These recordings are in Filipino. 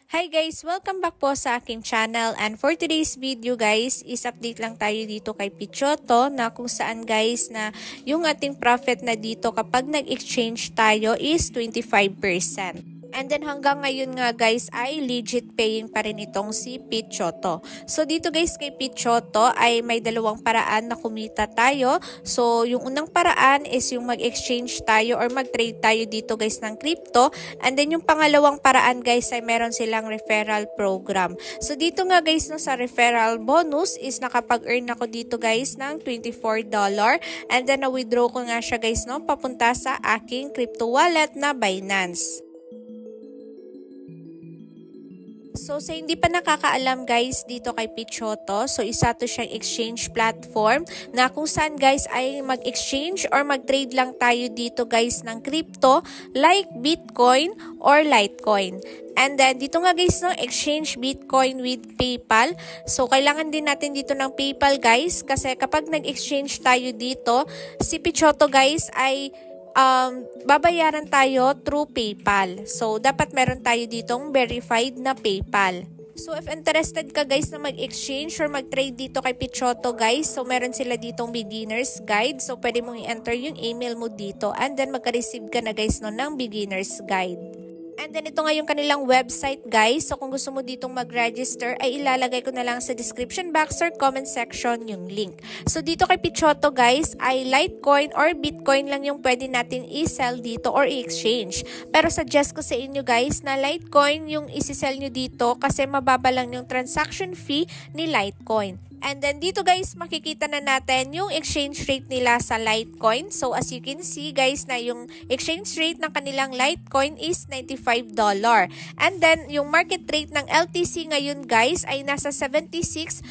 Hi guys! Welcome back po sa aking channel, and for today's video guys is update lang tayo dito kay Pichoto na kung saan guys na yung ating profit na dito kapag nag-exchange tayo is 25%. And then hanggang ngayon nga guys ay legit paying pa rin itong si Pichoto. So dito guys kay Pichoto ay may dalawang paraan na kumita tayo. So yung unang paraan is yung mag-exchange tayo or mag-trade tayo dito guys ng crypto. And then yung pangalawang paraan guys ay meron silang referral program. So dito nga guys no, sa referral bonus is nakapag-earn ako dito guys ng $24. And then na-withdraw ko nga siya guys no, papunta sa aking crypto wallet na Binance. So sa hindi pa nakakaalam guys dito kay Pichoto, so isa to siyang exchange platform na kung saan guys ay mag-exchange or mag-trade lang tayo dito guys ng crypto like Bitcoin or Litecoin. And then dito nga guys no, exchange Bitcoin with PayPal. So kailangan din natin dito ng PayPal guys kasi kapag nag-exchange tayo dito, si Pichoto guys ay babayaran tayo through PayPal. So, dapat meron tayo ditong verified na PayPal. So, if interested ka guys na mag-exchange or mag-trade dito kay Pichoto guys, so meron sila ditong beginner's guide. So, pwede mong i-enter yung email mo dito and then magka-receive ka na guys no, ng beginner's guide. And then ito nga yung kanilang website guys. So kung gusto mo ditong mag-register ay ilalagay ko na lang sa description box or comment section yung link. So dito kay Pichoto guys ay Litecoin or Bitcoin lang yung pwede natin i-sell dito or i-exchange. Pero suggest ko sa inyo guys na Litecoin yung isi-sell nyo dito kasi mababa lang yung transaction fee ni Litecoin. And then dito guys makikita na natin yung exchange rate nila sa Litecoin. So as you can see guys na yung exchange rate ng kanilang Litecoin is $95. And then yung market rate ng LTC ngayon guys ay nasa $76.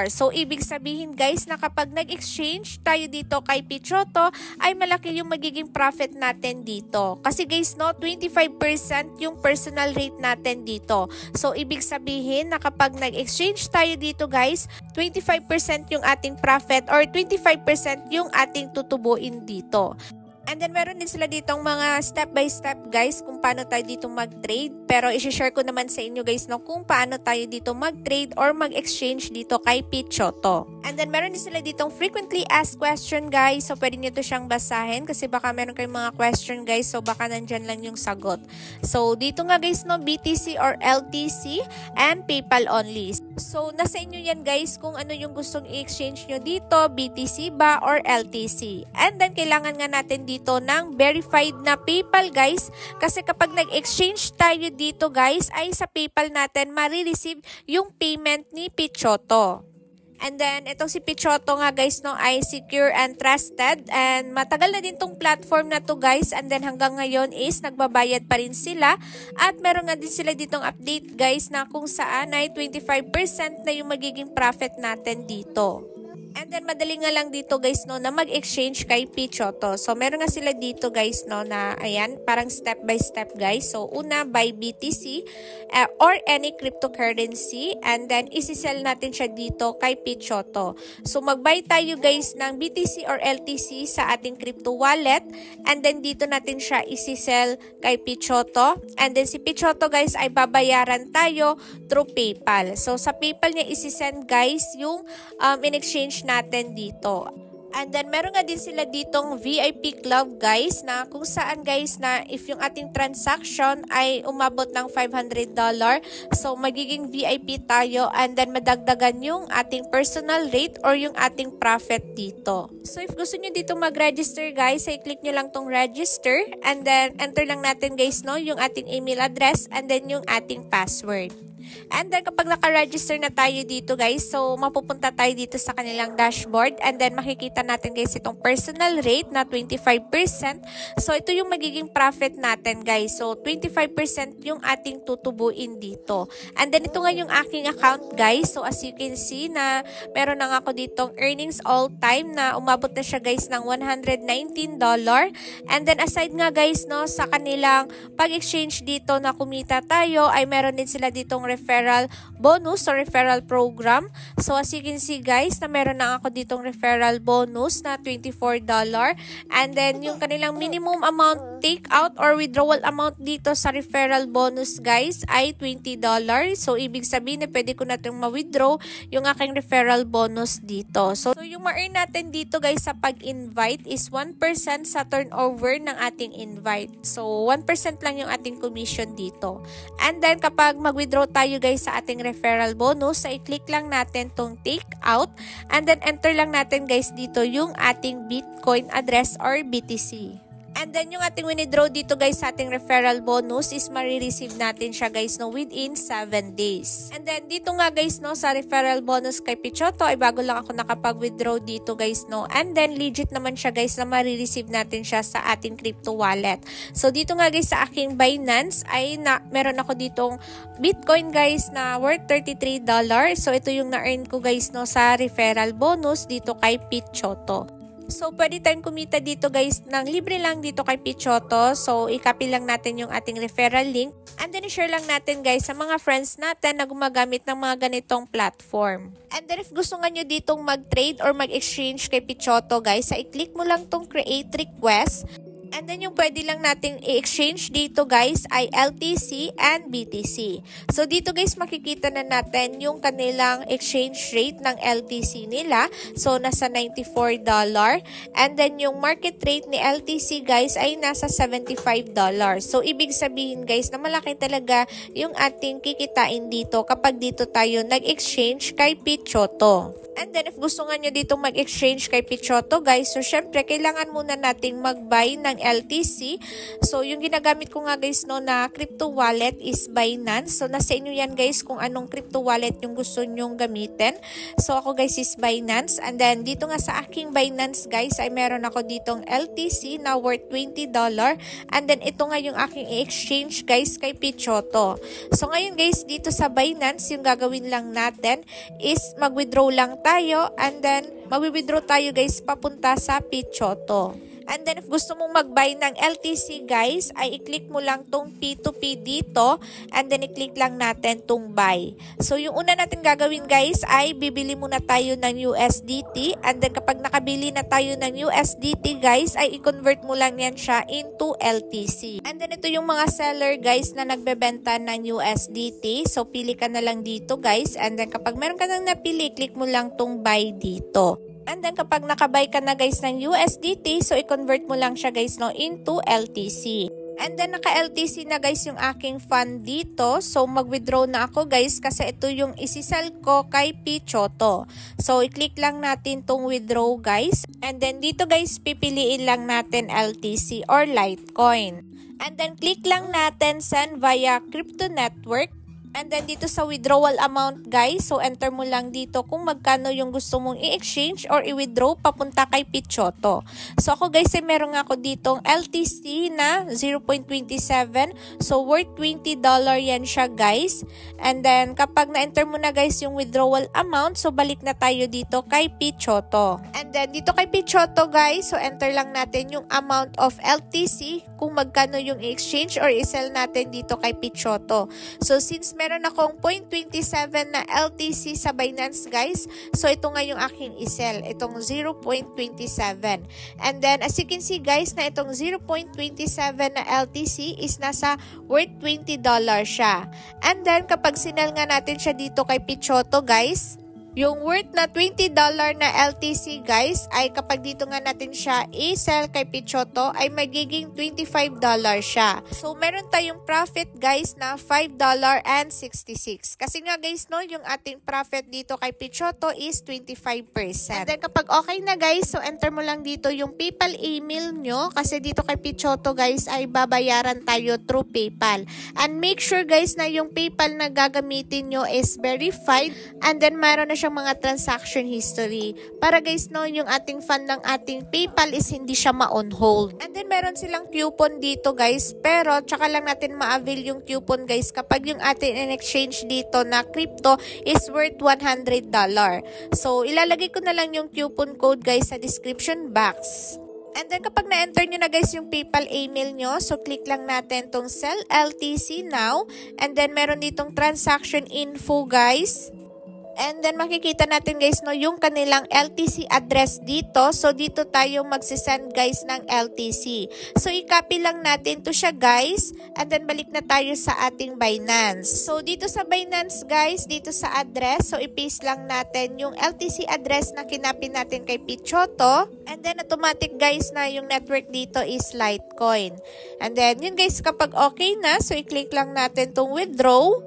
So ibig sabihin guys na kapag nag-exchange tayo dito kay Pichoto ay malaki yung magiging profit natin dito. Kasi guys no, 25% yung personal rate natin dito. So ibig sabihin na kapag nag-exchange tayo dito guys, 25% yung ating profit or 25% yung ating tutubuin dito. And then meron din sila ditong mga step by step guys kung paano tayo dito mag-trade. Pero i-share ko naman sa inyo guys no, kung paano tayo dito mag-trade or mag-exchange dito kay Pichoto. And then meron din sila ditong frequently asked question guys. So pwede nyo to siyang basahin kasi baka meron kayong mga question guys. So baka nandyan lang yung sagot. So dito nga guys no, BTC or LTC and PayPal only. So nasa inyo yan guys kung ano yung gustong i-exchange nyo dito, BTC ba or LTC. And then kailangan nga natin dito ng verified na PayPal guys kasi kapag nag-exchange tayo dito guys ay sa PayPal natin marireceive yung payment ni Pichoto. And then, itong si Pichoto nga guys no, ay secure and trusted. And matagal na din tong platform na to guys. And then hanggang ngayon is nagbabayad pa rin sila. At meron nga din sila ditong update guys na kung saan ay 25% na yung magiging profit natin dito. And then madali nga lang dito guys no na mag-exchange kay Pichoto. So meron nga sila dito guys no na ayan parang step by step guys. So una buy BTC or any cryptocurrency and then isi-sell natin siya dito kay Pichoto. So mag-buy tayo guys ng BTC or LTC sa ating crypto wallet and then dito natin siya isi-sell kay Pichoto. And then si Pichoto guys ay babayaran tayo through PayPal. So sa PayPal niya isi-send guys yung in-exchange natin dito. And then meron nga din sila ditong VIP club guys na kung saan guys na if yung ating transaction ay umabot ng $500 so magiging VIP tayo and then madagdagan yung ating personal rate or yung ating profit dito. So if gusto nyo dito mag-register guys ay click nyo lang tong register and then enter lang natin guys no yung ating email address and then yung ating password. And then kapag naka-register na tayo dito guys, so mapupunta tayo dito sa kanilang dashboard and then makikita natin guys itong personal rate na 25%. So ito yung magiging profit natin guys. So 25% yung ating tutubuin dito. And then ito nga yung aking account guys. So as you can see na meron na ako ditong earnings all time na umabot na siya guys ng $119. And then aside nga guys no sa kanilang pag-exchange dito na kumita tayo ay meron din sila ditong referral bonus or referral program. So as you can see guys, na meron na ako ditong referral bonus na $24. And then yung kanilang minimum amount take out or withdrawal amount dito sa referral bonus guys ay $20. So ibig sabihin na pwede ko natin ma-withdraw yung aking referral bonus dito. So yung ma-earn natin dito guys sa pag-invite is 1% sa turnover ng ating invite. So 1% lang yung ating commission dito. And then kapag mag-withdraw tayo guys sa ating referral bonus, so i-click lang natin tong take out and then enter lang natin guys dito yung ating Bitcoin address or BTC. And then yung ating withdraw dito guys sa ating referral bonus is marireceive natin siya guys no within 7 days. And then dito nga guys no sa referral bonus kay Pichoto ay bago lang ako nakapag-withdraw dito guys no. And then legit naman siya guys na marireceive natin siya sa ating crypto wallet. So dito nga guys sa aking Binance ay meron ako ditong Bitcoin guys na worth $33. So ito yung na-earn ko guys no sa referral bonus dito kay Pichoto. So, pwede tayong kumita dito guys ng libre lang dito kay Pichoto. So, i-copy lang natin yung ating referral link. And then, i-share lang natin guys sa mga friends natin na gumagamit ng mga ganitong platform. And then, if gusto nga nyo ditong mag-trade or mag-exchange kay Pichoto guys, i-click mo lang tong create request. And then yung pwede lang nating i-exchange dito guys ay LTC and BTC. So dito guys makikita na natin yung kanilang exchange rate ng LTC nila. So nasa $94. And then yung market rate ni LTC guys ay nasa $75. So ibig sabihin guys na malaki talaga yung ating kikitain dito kapag dito tayo nag-exchange kay Pichoto. And then if gusto nga nyo dito mag-exchange kay Pichoto guys, so syempre kailangan muna nating mag-buy ng LTC. So yung ginagamit ko nga guys no na crypto wallet is Binance. So nasa inyo yan guys kung anong crypto wallet yung gusto nyong gamitin. So ako guys is Binance. And then dito nga sa aking Binance guys ay meron ako ditong LTC na worth $20. And then ito nga yung aking i-exchange guys kay Pichoto. So ngayon guys dito sa Binance yung gagawin lang natin is mag-withdraw lang tayo and then mag-withdraw tayo guys papunta sa Pichoto. And then if gusto mong mag-buy ng LTC guys, ay i-click mo lang tong P2P dito and then i-click lang natin tong buy. So yung una natin gagawin guys ay bibili muna tayo ng USDT and then kapag nakabili na tayo ng USDT guys ay i-convert mo lang yan siya into LTC. And then ito yung mga seller guys na nagbebenta ng USDT. So pili ka na lang dito guys and then kapag meron ka nang napili, click mo lang tong buy dito. And then kapag nakabay ka na guys ng USDT, so i-convert mo lang siya guys no into LTC. And then naka-LTC na guys yung aking fund dito. So mag-withdraw na ako guys kasi ito yung isisell ko kay Pichoto. So i-click lang natin tong withdraw guys. And then dito guys pipiliin lang natin LTC or Litecoin. And then click lang natin send via crypto network. And then dito sa withdrawal amount guys, so enter mo lang dito kung magkano yung gusto mong i-exchange or i-withdraw papunta kay Pichoto. So ako guys ay meron ako ditong LTC na 0.27. So worth $20 yan siya guys. And then kapag na-enter mo na guys yung withdrawal amount, so balik na tayo dito kay Pichoto. And then dito kay Pichoto guys, so enter lang natin yung amount of LTC kung magkano yung i-exchange or i-sell natin dito kay Pichoto. So since meron akong 0.27 na LTC sa Binance guys. So ito nga yung aking i-sell. Itong 0.27. And then as you can see guys na itong 0.27 na LTC is nasa worth $20 siya. And then kapag sinell nga natin siya dito kay Pichoto guys, yung worth na $20 na LTC guys ay kapag dito nga natin siya i-sell kay Pichoto ay magiging $25 siya. So meron tayong profit guys na $5.66. Kasi nga guys no, yung ating profit dito kay Pichoto is 25%. And then kapag okay na guys, so enter mo lang dito yung PayPal email nyo kasi dito kay Pichoto guys ay babayaran tayo through PayPal. And make sure guys na yung PayPal na gagamitin nyo is verified and then mayroon na siyang mga transaction history para guys no yung ating fund ng ating PayPal is hindi siya ma-on hold. And then meron silang coupon dito guys pero tsaka lang natin ma-avail yung coupon guys kapag yung ating in-exchange dito na crypto is worth $100. So ilalagay ko na lang yung coupon code guys sa description box. And then kapag na-enter nyo na guys yung PayPal email nyo, so click lang natin tong Sell LTC now. And then meron ditong transaction info guys. And then makikita natin guys no yung kanilang LTC address dito. So dito tayo magsisend guys ng LTC. So i-copy lang natin to siya guys. And then balik na tayo sa ating Binance. So dito sa Binance guys, dito sa address, so i-paste lang natin yung LTC address na kinopy natin kay Pichoto. And then automatic guys na yung network dito is Litecoin. And then yun guys, kapag okay na, so i-click lang natin tong withdraw.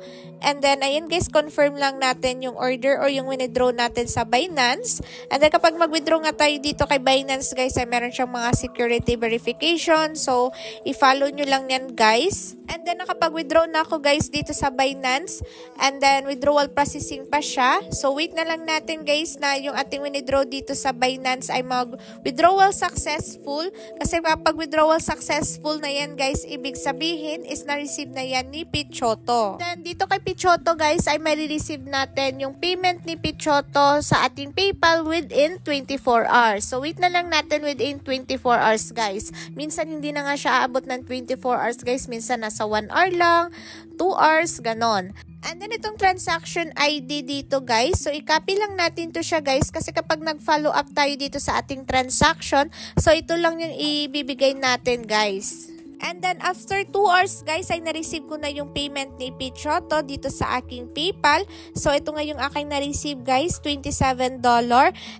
And then, ayan guys, confirm lang natin yung order or yung withdraw natin sa Binance. And then, kapag mag-withdraw nga tayo dito kay Binance, guys, ay meron siyang mga security verification. So, i-follow nyo lang yan, guys. And then, nakapag-withdraw na ako, guys, dito sa Binance. And then, withdrawal processing pa siya. So, wait na lang natin, guys, na yung ating withdraw dito sa Binance ay mag-withdrawal successful. Kasi kapag withdrawal successful na yan, guys, ibig sabihin is na-receive na yan ni Pichoto. Then, dito kay Pichoto guys ay marireceive natin yung payment ni Pichoto sa ating PayPal within 24 hours. So wait na lang natin within 24 hours guys. Minsan hindi na nga siya aabot ng 24 hours guys. Minsan nasa 1 hour lang, 2 hours, ganon. And then itong transaction ID dito guys, so i-copy lang natin to siya guys kasi kapag nag-follow up tayo dito sa ating transaction, so ito lang yung ibibigay natin guys. And then after 2 hours guys ay na-receive ko na yung payment ni Pichoto dito sa aking PayPal. So ito nga yung aking na-receive guys, $27.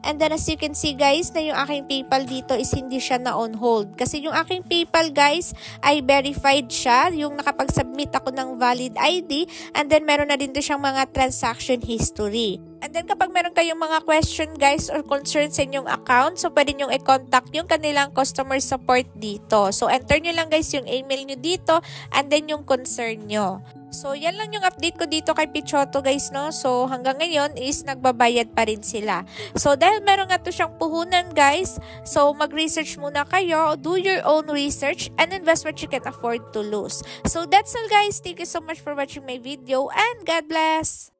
And then as you can see guys na yung aking PayPal dito is hindi siya na on hold. Kasi yung aking PayPal guys ay verified siya, yung nakapag-submit ako ng valid ID. And then meron na din to siyang mga transaction history. And then kapag meron kayong mga question guys or concerns sa inyong account, so pwede nyo i-contact yung kanilang customer support dito. So enter nyo lang guys yung email nyo dito and then yung concern nyo. So yan lang yung update ko dito kay Pichoto guys no. So hanggang ngayon is nagbabayad pa rin sila. So dahil meron nga to siyang puhunan guys, so mag-research muna kayo, do your own research and invest what you can afford to lose. So that's all guys. Thank you so much for watching my video and God bless!